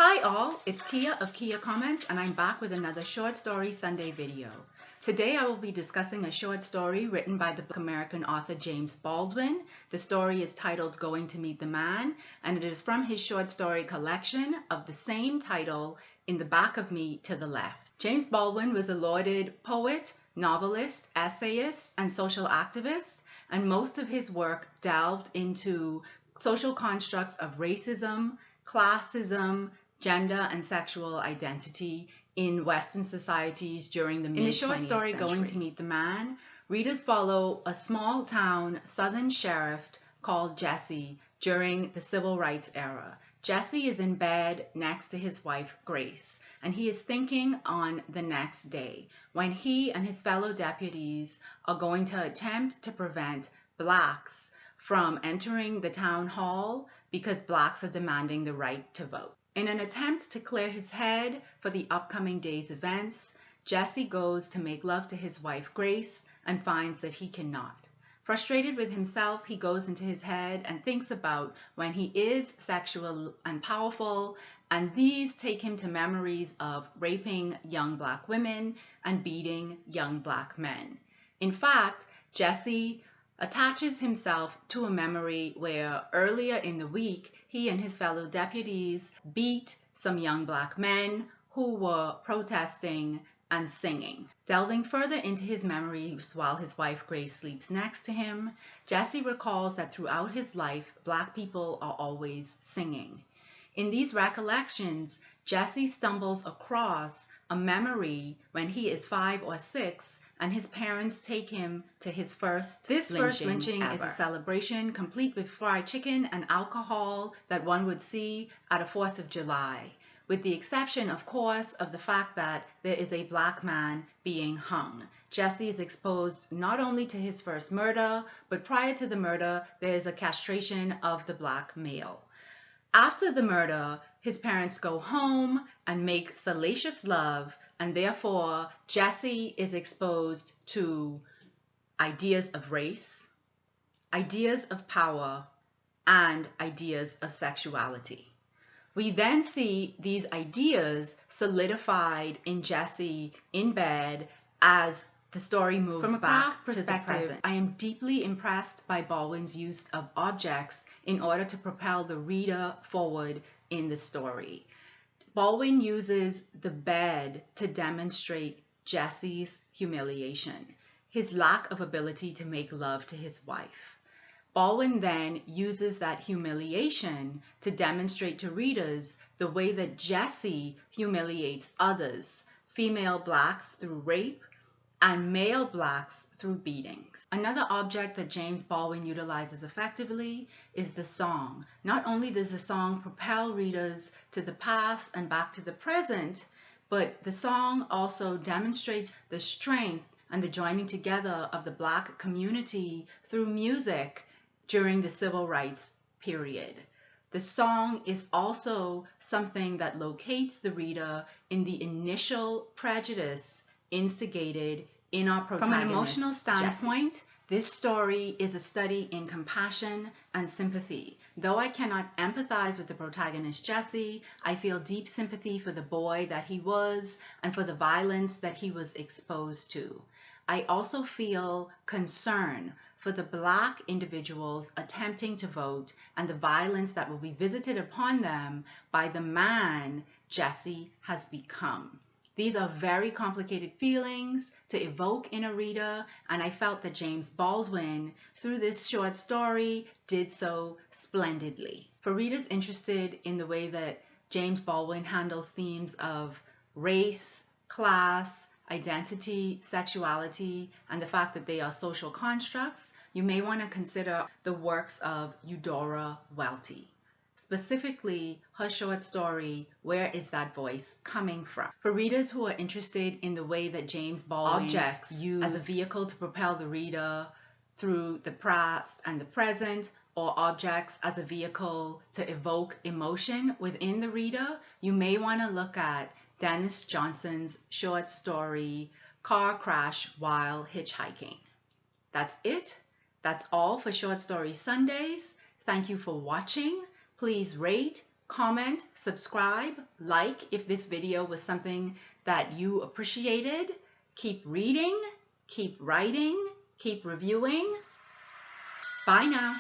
Hi all, it's Kia of Kia Comments and I'm back with another Short Story Sunday video. Today I will be discussing a short story written by the American author James Baldwin. The story is titled Going to Meet the Man and it is from his short story collection of the same title in the back of me to the left. James Baldwin was a lauded poet, novelist, essayist, and social activist, and most of his work delved into social constructs of racism, classism, gender, and sexual identity in Western societies during the mid-20th century. In the short story Going to Meet the Man, readers follow a small town southern sheriff called Jesse during the Civil Rights era. Jesse is in bed next to his wife Grace, and he is thinking on the next day when he and his fellow deputies are going to attempt to prevent blacks from entering the town hall because blacks are demanding the right to vote. In an attempt to clear his head for the upcoming day's events, Jesse goes to make love to his wife Grace and finds that he cannot. Frustrated with himself, he goes into his head and thinks about when he is sexual and powerful, and these take him to memories of raping young black women and beating young black men. In fact, Jesse attaches himself to a memory where earlier in the week he and his fellow deputies beat some young black men who were protesting and singing. Delving further into his memories while his wife Grace sleeps next to him, Jesse recalls that throughout his life, black people are always singing. In these recollections, Jesse stumbles across a memory when he is 5 or 6 and his parents take him to his first lynching ever. Is a celebration complete with fried chicken and alcohol that one would see at a 4th of July, with the exception, of course, of the fact that there is a black man being hung. Jesse is exposed not only to his first murder, but prior to the murder, there is a castration of the black male. After the murder, his parents go home and make salacious love, and therefore Jesse is exposed to ideas of race, ideas of power, and ideas of sexuality. We then see these ideas solidified in Jesse in bed as the story moves from a back to the present. I am deeply impressed by Baldwin's use of objects in order to propel the reader forward in the story. Baldwin uses the bed to demonstrate Jesse's humiliation, his lack of ability to make love to his wife. Baldwin then uses that humiliation to demonstrate to readers the way that Jesse humiliates others, female blacks through rape and male blacks through beatings. Another object that James Baldwin utilizes effectively is the song. Not only does the song propel readers to the past and back to the present, but the song also demonstrates the strength and the joining together of the black community through music during the civil rights period. The song is also something that locates the reader in the initial prejudice instigated in our protagonist. From an emotional standpoint, Jesse, this story is a study in compassion and sympathy. Though I cannot empathize with the protagonist Jesse, I feel deep sympathy for the boy that he was and for the violence that he was exposed to. I also feel concern for the black individuals attempting to vote and the violence that will be visited upon them by the man Jesse has become. These are very complicated feelings to evoke in a reader, and I felt that James Baldwin, through this short story, did so splendidly. For readers interested in the way that James Baldwin handles themes of race, class, identity, sexuality, and the fact that they are social constructs, you may want to consider the works of Eudora Welty. Specifically, her short story, Where Is That Voice Coming From? For readers who are interested in the way that James Baldwin objects used as a vehicle to propel the reader through the past and the present, or objects as a vehicle to evoke emotion within the reader, you may want to look at Denis Johnson's short story, Car Crash While Hitchhiking. That's it. That's all for Short Story Sundays. Thank you for watching. Please rate, comment, subscribe, like if this video was something that you appreciated. Keep reading, keep writing, keep reviewing. Bye now.